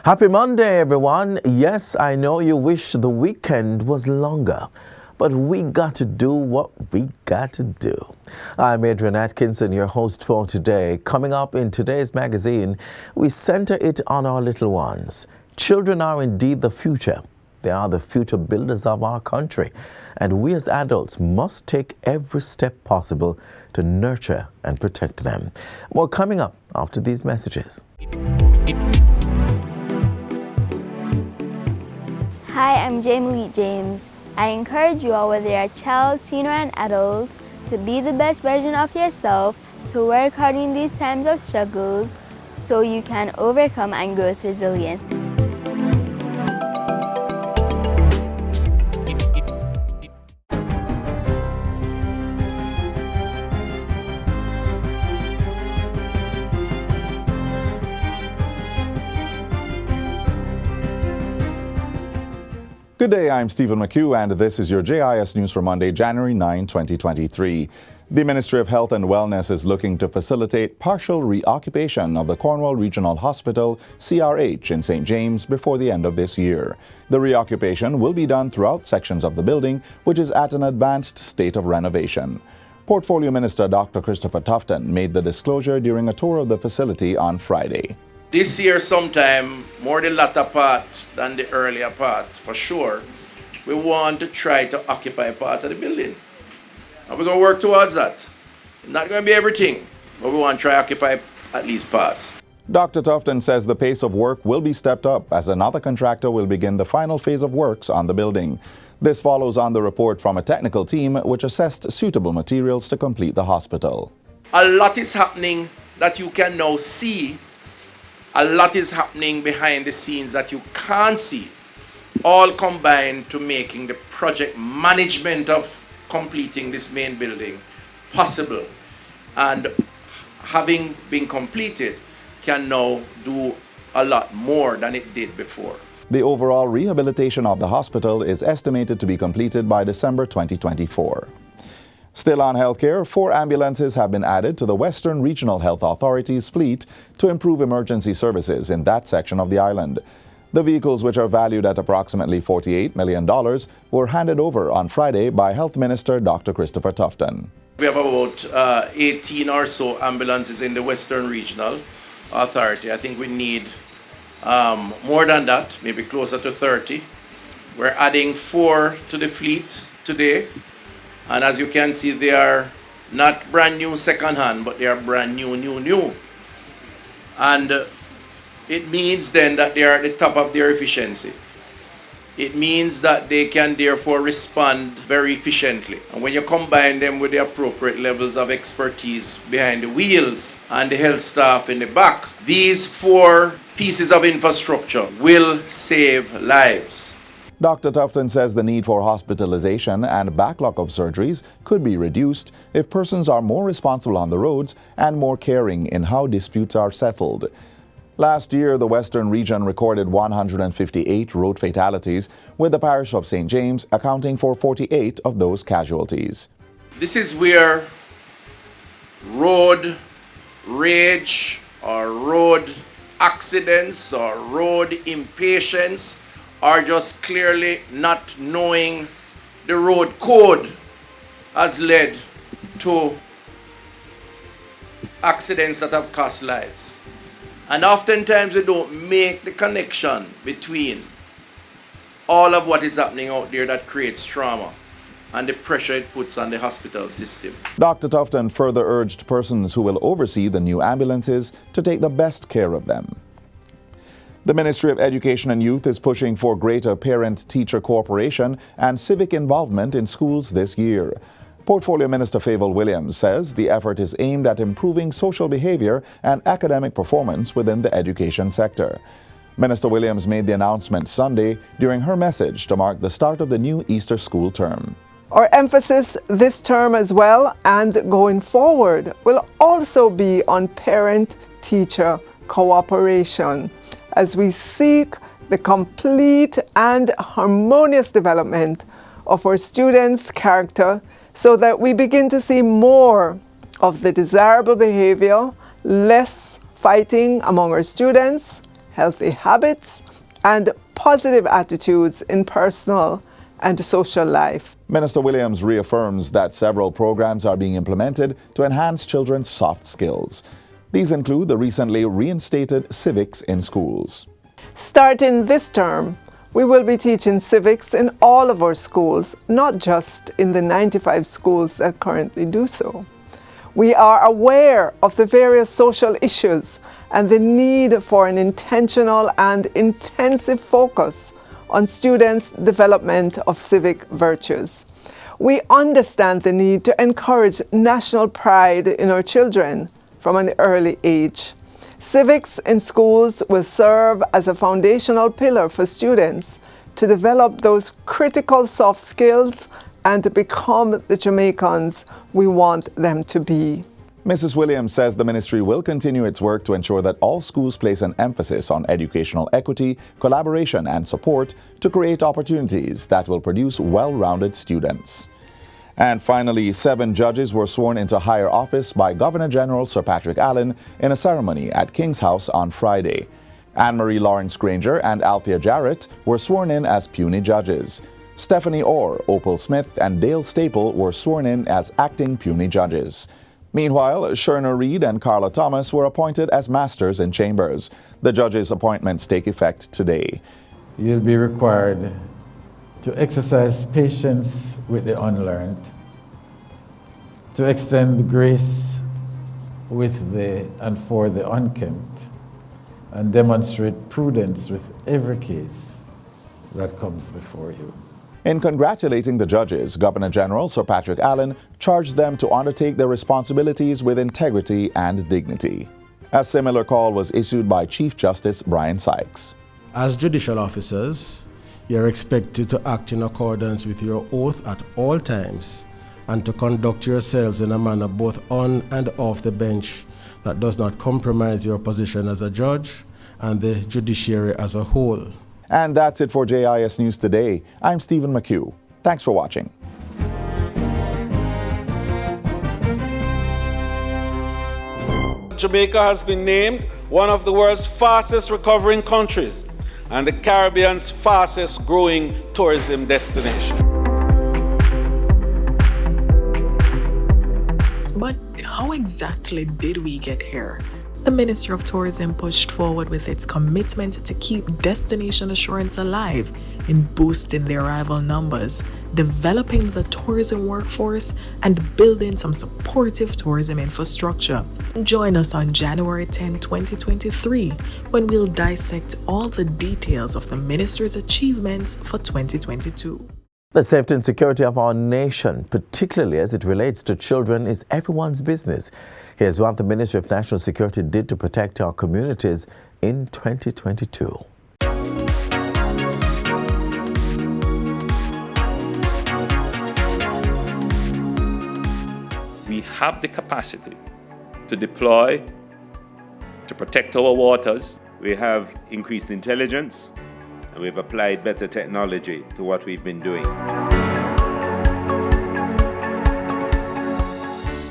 Happy Monday, everyone. Yes, I know you wish the weekend was longer, but we got to do what we got to do. I'm Adrian Atkinson, your host for today. Coming up in today's magazine, we center it on our little ones. Children are indeed the future. They are the future builders of our country, and we as adults must take every step possible to nurture and protect them. More coming up after these messages. Hi, I'm Jamie Lee James. I encourage you all, whether you're a child, teen, or an adult, to be the best version of yourself, to work hard in these times of struggles so you can overcome and grow with resilience. Good day, I'm Stephen McHugh, and this is your JIS News for Monday, January 9, 2023. The Ministry of Health and Wellness is looking to facilitate partial reoccupation of the Cornwall Regional Hospital, CRH, in St. James before the end of this year. The reoccupation will be done throughout sections of the building, which is at an advanced state of renovation. Portfolio Minister Dr. Christopher Tufton made the disclosure during a tour of the facility on Friday. This year sometime, more the latter part than the earlier part, for sure, we want to try to occupy part of the building. And we're going to work towards that. Not going to be everything, but we want to try to occupy at least parts. Dr. Tufton says the pace of work will be stepped up as another contractor will begin the final phase of works on the building. This follows on the report from a technical team which assessed suitable materials to complete the hospital. A lot is happening that you can now see. A lot is happening behind the scenes that you can't see, all combined to making the project management of completing this main building possible, and having been completed can now do a lot more than it did before. The overall rehabilitation of the hospital is estimated to be completed by December 2024. Still on healthcare, 4 ambulances have been added to the Western Regional Health Authority's fleet to improve emergency services in that section of the island. The vehicles, which are valued at approximately $48 million, were handed over on Friday by Health Minister Dr. Christopher Tufton. We have about 18 or so ambulances in the Western Regional Authority. I think we need more than that, maybe closer to 30. We're adding 4 to the fleet today. And as you can see, they are not brand new second-hand, but they are brand new. And it means then that they are at the top of their efficiency. It means that they can therefore respond very efficiently. And when you combine them with the appropriate levels of expertise behind the wheels and the health staff in the back, these 4 pieces of infrastructure will save lives. Dr. Tufton says the need for hospitalization and backlog of surgeries could be reduced if persons are more responsible on the roads and more caring in how disputes are settled. Last year, the Western region recorded 158 road fatalities, with the parish of St. James accounting for 48 of those casualties. This is where road rage or road accidents or road impatience are just clearly not knowing the road code has led to accidents that have cost lives. And oftentimes we don't make the connection between all of what is happening out there that creates trauma and the pressure it puts on the hospital system. Dr. Tufton further urged persons who will oversee the new ambulances to take the best care of them. The Ministry of Education and Youth is pushing for greater parent-teacher cooperation and civic involvement in schools this year. Portfolio Minister Fable Williams says the effort is aimed at improving social behavior and academic performance within the education sector. Minister Williams made the announcement Sunday during her message to mark the start of the new Easter school term. Our emphasis this term as well and going forward will also be on parent-teacher cooperation, as we seek the complete and harmonious development of our students' character so that we begin to see more of the desirable behavior, less fighting among our students, healthy habits, and positive attitudes in personal and social life. Minister Williams reaffirms that several programs are being implemented to enhance children's soft skills. These include the recently reinstated civics in schools. Starting this term, we will be teaching civics in all of our schools, not just in the 95 schools that currently do so. We are aware of the various social issues and the need for an intentional and intensive focus on students' development of civic virtues. We understand the need to encourage national pride in our children from an early age. Civics in schools will serve as a foundational pillar for students to develop those critical soft skills and to become the Jamaicans we want them to be. Mrs. Williams says the ministry will continue its work to ensure that all schools place an emphasis on educational equity, collaboration, and support to create opportunities that will produce well-rounded students. And finally, 7 judges were sworn into higher office by Governor General Sir Patrick Allen in a ceremony at King's House on Friday. Anne-Marie Lawrence Granger and Althea Jarrett were sworn in as puisne judges. Stephanie Orr, Opal Smith, and Dale Staple were sworn in as acting puisne judges. Meanwhile, Sherna Reed and Carla Thomas were appointed as masters in chambers. The judges' appointments take effect today. You'll be required to exercise patience with the unlearned, to extend grace with and for the unkempt, and demonstrate prudence with every case that comes before you. In congratulating the judges, Governor General Sir Patrick Allen charged them to undertake their responsibilities with integrity and dignity. A similar call was issued by Chief Justice Brian Sykes. As judicial officers, you are expected to act in accordance with your oath at all times and to conduct yourselves in a manner both on and off the bench that does not compromise your position as a judge and the judiciary as a whole. And that's it for JIS News Today. I'm Stephen McHugh. Thanks for watching. Jamaica has been named one of the world's fastest recovering countries and the Caribbean's fastest growing tourism destination. But how exactly did we get here? The Ministry of Tourism pushed forward with its commitment to keep destination assurance alive in boosting the arrival numbers, developing the tourism workforce, and building some supportive tourism infrastructure. Join us on January 10, 2023, when we'll dissect all the details of the Ministry's achievements for 2022. The safety and security of our nation, particularly as it relates to children, is everyone's business. Here's what the Ministry of National Security did to protect our communities in 2022. We have the capacity to deploy, to protect our waters. We have increased intelligence, and we've applied better technology to what we've been doing.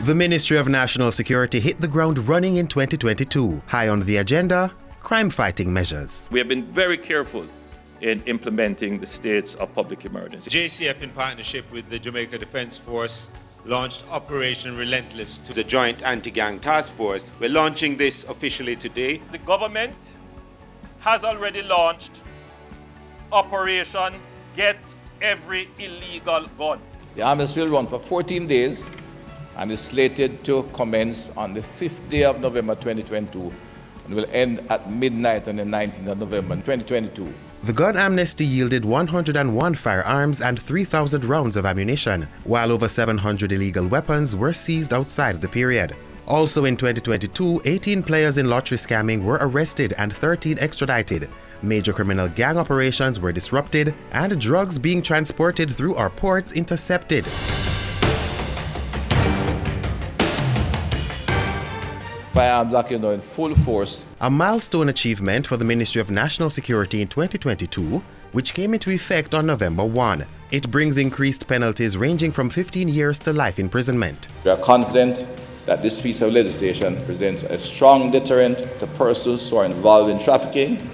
The Ministry of National Security hit the ground running in 2022. High on the agenda, crime-fighting measures. We have been very careful in implementing the states of public emergency. JCF, in partnership with the Jamaica Defense Force, launched Operation Relentless, the Joint Anti-Gang Task Force. We're launching this officially today. The government has already launched Operation Get Every Illegal Gun. The armistice will run for 14 days and is slated to commence on the 5th day of November 2022 and will end at midnight on the 19th of November 2022. The gun amnesty yielded 101 firearms and 3,000 rounds of ammunition, while over 700 illegal weapons were seized outside the period. Also in 2022, 18 players in lottery scamming were arrested and 13 extradited. Major criminal gang operations were disrupted and drugs being transported through our ports intercepted. Firearms are now in full force. A milestone achievement for the Ministry of National Security in 2022, which came into effect on November 1. It brings increased penalties ranging from 15 years to life imprisonment. We are confident that this piece of legislation presents a strong deterrent to persons who are involved in trafficking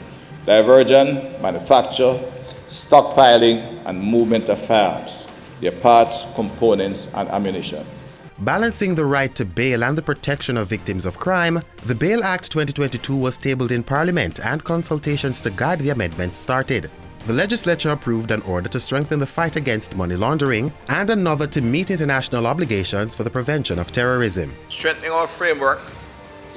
diversion, manufacture, stockpiling, and movement of firearms, their parts, components, and ammunition. Balancing the right to bail and the protection of victims of crime, the Bail Act 2022 was tabled in Parliament and consultations to guide the amendments started. The legislature approved an order to strengthen the fight against money laundering and another to meet international obligations for the prevention of terrorism. Strengthening our framework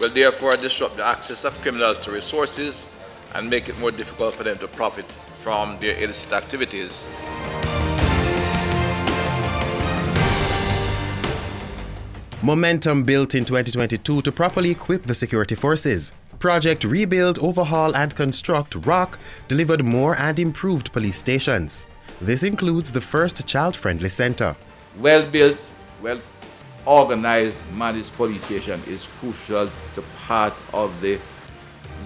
will therefore disrupt the access of criminals to resources and make it more difficult for them to profit from their illicit activities. Momentum built in 2022 to properly equip the security forces. Project Rebuild, Overhaul and Construct ROC delivered more and improved police stations. This includes the first child-friendly center. Well-built, well-organized managed police station is crucial to part of the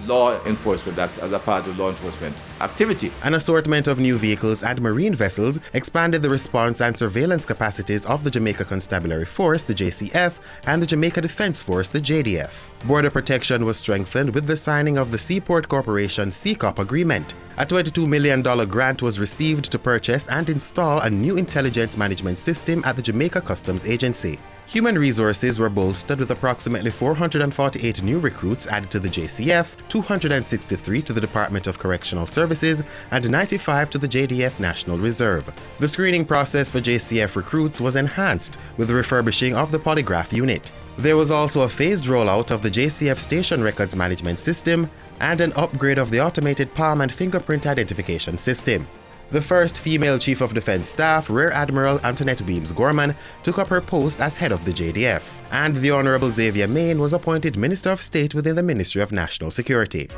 law enforcement act as a part of law enforcement activity. An assortment of new vehicles and marine vessels expanded the response and surveillance capacities of the Jamaica Constabulary Force, the JCF, and the Jamaica Defense Force, the JDF. Border protection was strengthened with the signing of the Seaport Corporation CCOP agreement. A $22 million grant was received to purchase and install a new intelligence management system at the Jamaica Customs Agency. Human resources were bolstered with approximately 448 new recruits added to the JCF, 263 to the Department of Correctional Services, and 95 to the JDF National Reserve. The screening process for JCF recruits was enhanced with the refurbishing of the polygraph unit. There was also a phased rollout of the JCF Station Records Management System and an upgrade of the automated palm and fingerprint identification system. The first female Chief of Defense Staff, Rear Admiral Antoinette Weems Gorman, took up her post as head of the JDF, and the Honorable Xavier Main was appointed Minister of State within the Ministry of National Security.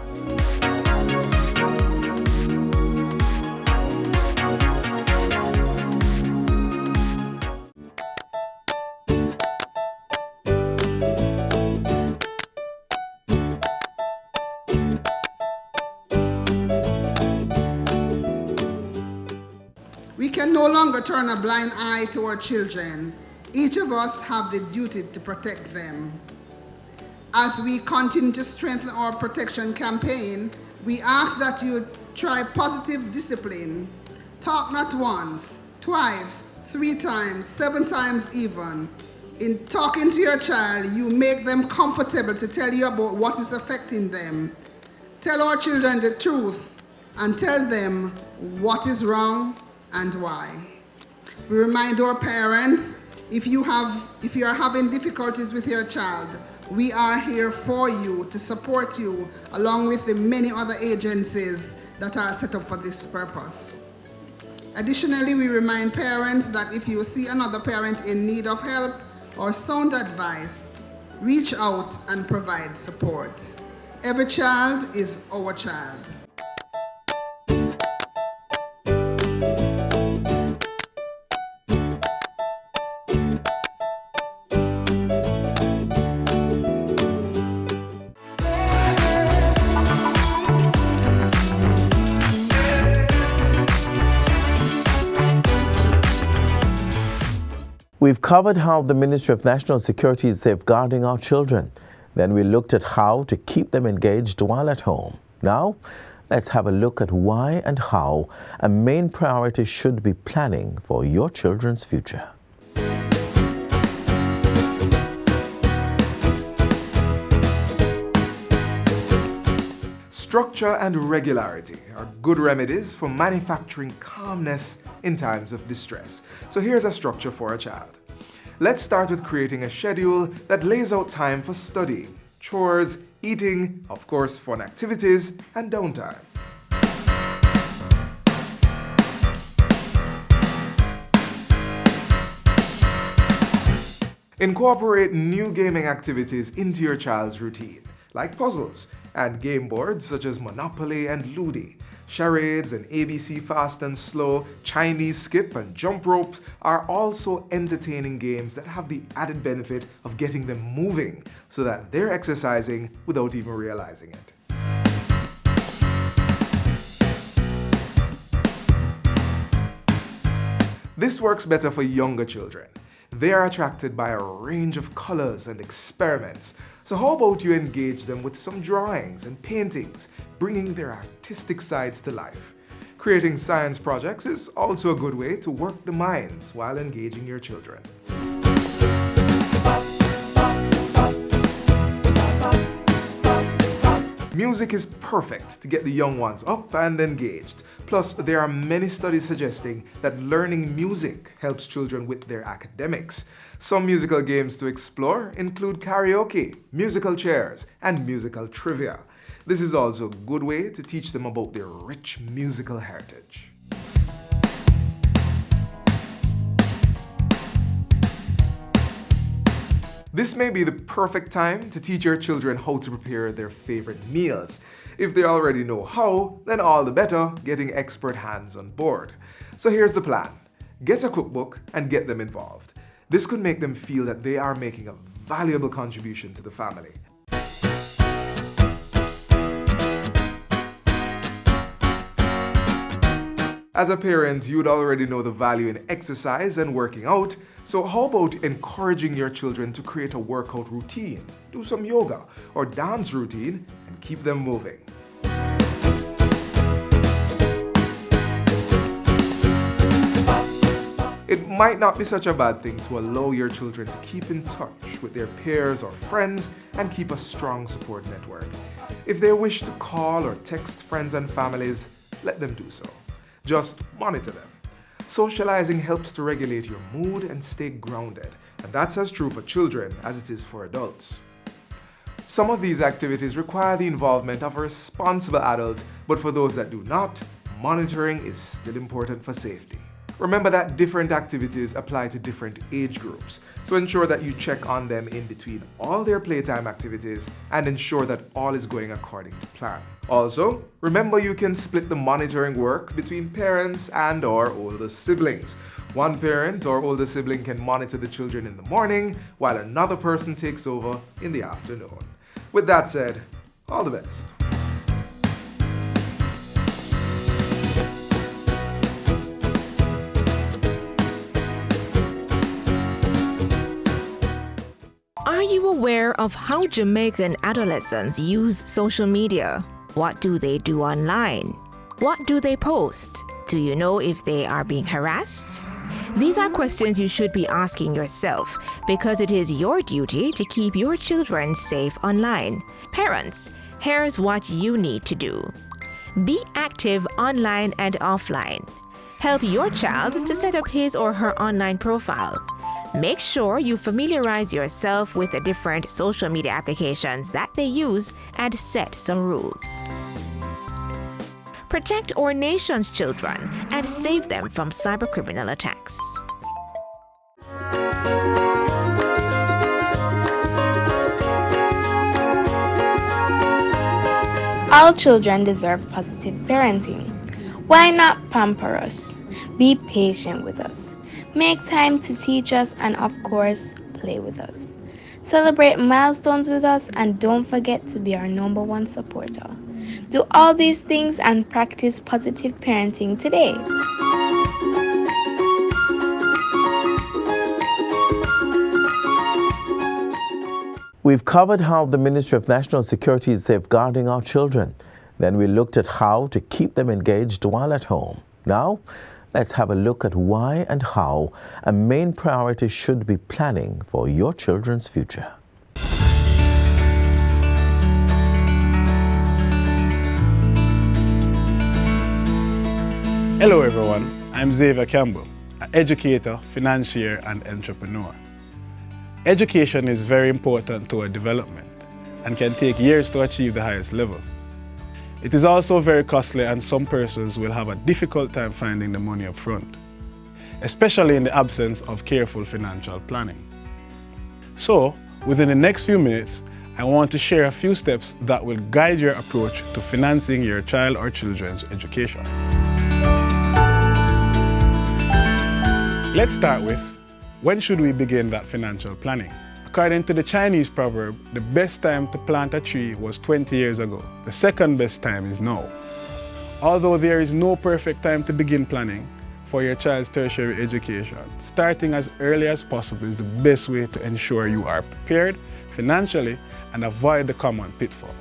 We can no longer turn a blind eye to our children. Each of us have the duty to protect them. As we continue to strengthen our protection campaign, we ask that you try positive discipline. Talk not once, twice, 3 times, 7 times even. In talking to your child, you make them comfortable to tell you about what is affecting them. Tell our children the truth and tell them what is wrong and why. We remind our parents, if you are having difficulties with your child, we are here for you to support you along with the many other agencies that are set up for this purpose. Additionally, we remind parents that if you see another parent in need of help or sound advice, reach out and provide support. Every child is our child. We've covered how the Ministry of National Security is safeguarding our children. Then we looked at how to keep them engaged while at home. Now, let's have a look at why and how a main priority should be planning for your children's future. Structure and regularity are good remedies for manufacturing calmness in times of distress. So here's a structure for a child. Let's start with creating a schedule that lays out time for study, chores, eating, of course, fun activities, and downtime. Incorporate new gaming activities into your child's routine, like puzzles and game boards such as Monopoly and Ludi. Charades and ABC Fast and Slow, Chinese Skip and Jump Ropes are also entertaining games that have the added benefit of getting them moving so that they're exercising without even realizing it. This works better for younger children. They are attracted by a range of colors and experiments, So how about you engage them with some drawings and paintings, bringing their artistic sides to life? Creating science projects is also a good way to work the minds while engaging your children. Music is perfect to get the young ones up and engaged. Plus, there are many studies suggesting that learning music helps children with their academics. Some musical games to explore include karaoke, musical chairs, and musical trivia. This is also a good way to teach them about their rich musical heritage. This may be the perfect time to teach your children how to prepare their favorite meals. If they already know how, then all the better, getting expert hands on board. So here's the plan. Get a cookbook and get them involved. This could make them feel that they are making a valuable contribution to the family. As a parent, you'd already know the value in exercise and working out, so how about encouraging your children to create a workout routine, do some yoga or dance routine, and keep them moving? It might not be such a bad thing to allow your children to keep in touch with their peers or friends and keep a strong support network. If they wish to call or text friends and families, let them do so. Just monitor them. Socializing helps to regulate your mood and stay grounded, and that's as true for children as it is for adults. Some of these activities require the involvement of a responsible adult, but for those that do not, monitoring is still important for safety. Remember that different activities apply to different age groups, so ensure that you check on them in between all their playtime activities and ensure that all is going according to plan. Also, remember you can split the monitoring work between parents and/or older siblings. One parent or older sibling can monitor the children in the morning, while another person takes over in the afternoon. With that said, all the best. Are you aware of how Jamaican adolescents use social media? What do they do online? What do they post? Do you know if they are being harassed? These are questions you should be asking yourself because it is your duty to keep your children safe online. Parents, here's what you need to do. Be active online and offline. Help your child to set up his or her online profile. Make sure you familiarize yourself with the different social media applications that they use and set some rules. Protect our nation's children and save them from cybercriminal attacks. All children deserve positive parenting. Why not pamper us? Be patient with us. Make time to teach us and, of course, play with us. Celebrate milestones with us and don't forget to be our #1 supporter. Do all these things and practice positive parenting today. We've covered how the Ministry of National Security is safeguarding our children. Then we looked at how to keep them engaged while at home. Now, let's have a look at why and how a main priority should be planning for your children's future. Hello everyone, I'm Xavier Campbell, an educator, financier and entrepreneur. Education is very important to our development and can take years to achieve the highest level. It is also very costly and some persons will have a difficult time finding the money up front, especially in the absence of careful financial planning. So, within the next few minutes, I want to share a few steps that will guide your approach to financing your child or children's education. Let's start with, when should we begin that financial planning? According to the Chinese proverb, the best time to plant a tree was 20 years ago. The second best time is now. Although there is no perfect time to begin planning, for your child's tertiary education, starting as early as possible is the best way to ensure you are prepared financially and avoid the common pitfalls.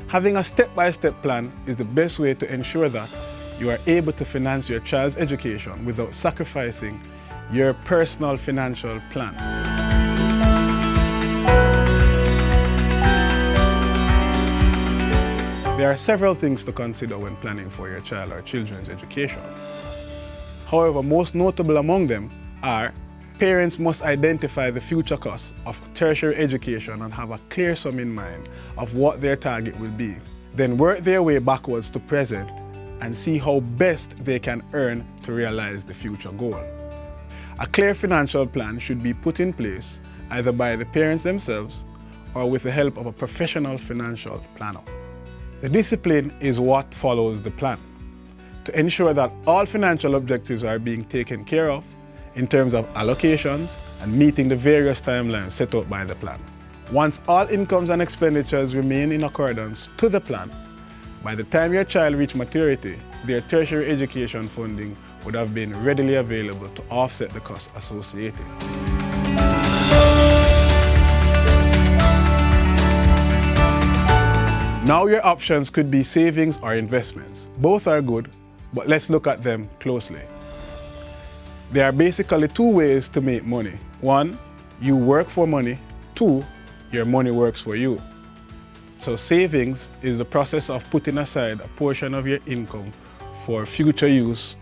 Having a step-by-step plan is the best way to ensure that you are able to finance your child's education without sacrificing your personal financial plan. There are several things to consider when planning for your child or children's education. However, most notable among them are parents must identify the future costs of tertiary education and have a clear sum in mind of what their target will be. Then work their way backwards to present and see how best they can earn to realize the future goal. A clear financial plan should be put in place either by the parents themselves or with the help of a professional financial planner. The discipline is what follows the plan to ensure that all financial objectives are being taken care of in terms of allocations and meeting the various timelines set out by the plan. Once all incomes and expenditures remain in accordance to the plan, by the time your child reaches maturity, their tertiary education funding would have been readily available to offset the costs associated. Now your options could be savings or investments. Both are good, but let's look at them closely. There are basically two ways to make money. One, you work for money. Two, your money works for you. So savings is the process of putting aside a portion of your income for future use.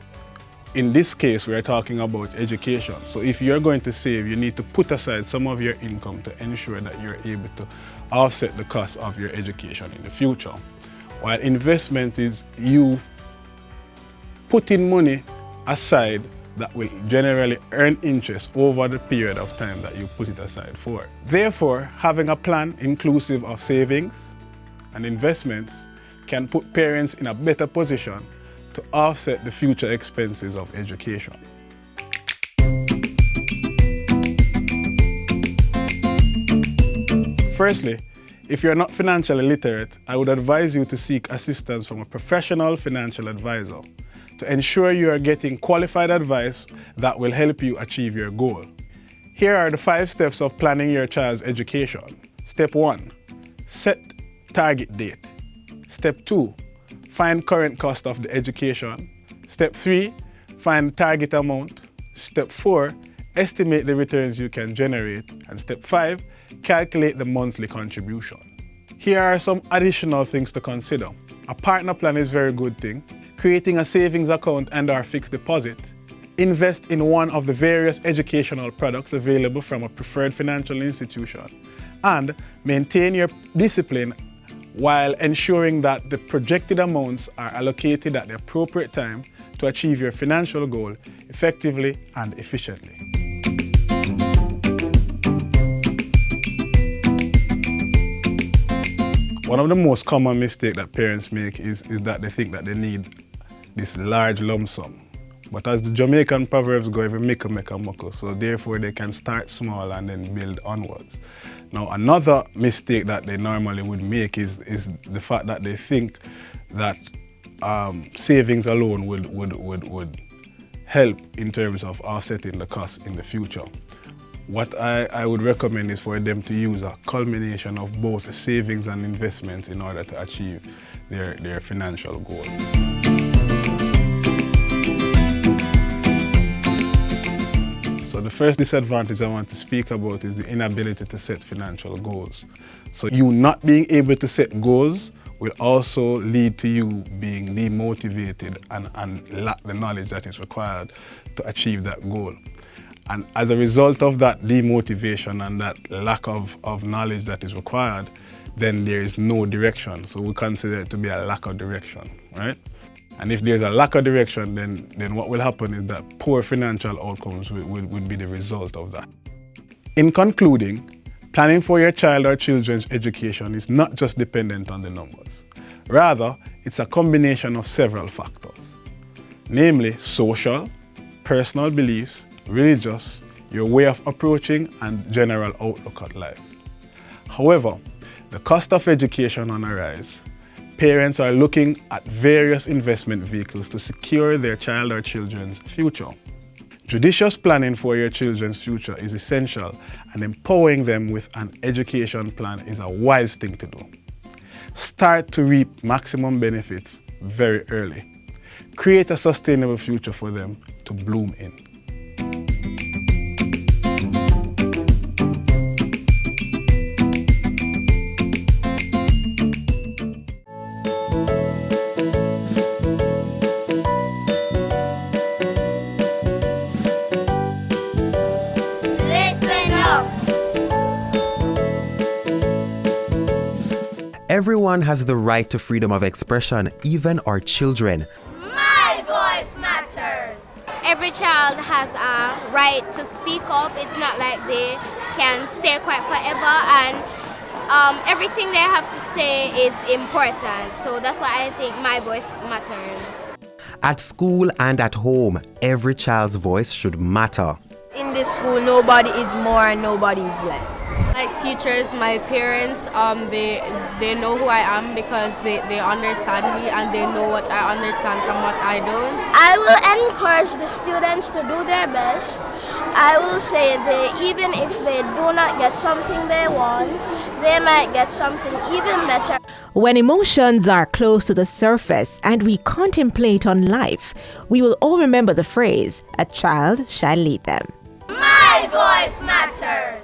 In this case, we are talking about education. So if you're going to save, you need to put aside some of your income to ensure that you're able to offset the cost of your education in the future. While investment is you putting money aside that will generally earn interest over the period of time that you put it aside for. Therefore, having a plan inclusive of savings and investments can put parents in a better position to offset the future expenses of education. Firstly, if you're not financially literate, I would advise you to seek assistance from a professional financial advisor to ensure you are getting qualified advice that will help you achieve your goal. Here are the 5 steps of planning your child's education. Step 1, set target date. Step 2, find current cost of the education. Step 3, find target amount. Step 4, estimate the returns you can generate. And step 5, calculate the monthly contribution. Here are some additional things to consider. A partner plan is a very good thing. Creating a savings account and/or fixed deposit. Invest in one of the various educational products available from a preferred financial institution. And maintain your discipline while ensuring that the projected amounts are allocated at the appropriate time to achieve your financial goal effectively and efficiently. One of the most common mistakes that parents make is that they think that they need this large lump sum. But as the Jamaican proverbs go, every mickle make a muckle, so therefore they can start small and then build onwards. Now another mistake that they normally would make is the fact that they think that savings alone would help in terms of offsetting the costs in the future. What I would recommend is for them to use a culmination of both savings and investments in order to achieve their financial goal. So the first disadvantage I want to speak about is the inability to set financial goals. So you not being able to set goals will also lead to you being demotivated and lack the knowledge that is required to achieve that goal. And as a result of that demotivation and that lack of knowledge that is required, then there is no direction. So we consider it to be a lack of direction, right? And if there's a lack of direction, then what will happen is that poor financial outcomes will be the result of that. In concluding, planning for your child or children's education is not just dependent on the numbers. Rather, it's a combination of several factors, namely social, personal beliefs, religious, your way of approaching, and general outlook at life. However, the cost of education on a rise, Parents are looking at various investment vehicles to secure their child or children's future. Judicious planning for your children's future is essential, and empowering them with an education plan is a wise thing to do. Start to reap maximum benefits very early. Create a sustainable future for them to bloom in. Everyone has the right to freedom of expression, even our children. My voice matters. Every child has a right to speak up. It's not like they can stay quiet forever, and everything they have to say is important. So that's why I think my voice matters. At school and at home, every child's voice should matter. In this school, nobody is more and nobody is less. My teachers, my parents, they know who I am because they understand me and they know what I understand from what I don't. I will encourage the students to do their best. I will say that even if they do not get something they want, they might get something even better. When emotions are close to the surface and we contemplate on life, we will all remember the phrase, "A child shall lead them." My voice matters.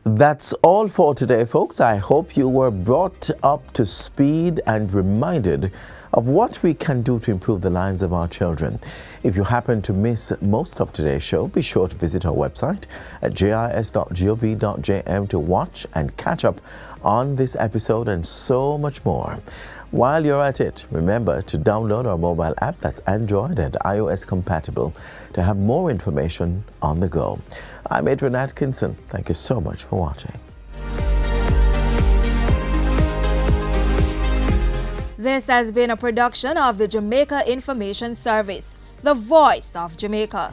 That's all for today, folks. I hope you were brought up to speed and reminded of what we can do to improve the lives of our children. If you happen to miss most of today's show, be sure to visit our website at jis.gov.jm to watch and catch up on this episode and so much more. While you're at it, remember to download our mobile app that's Android and iOS compatible to have more information on the go. I'm Adrian Atkinson. Thank you so much for watching. This has been a production of the Jamaica Information Service, the voice of Jamaica.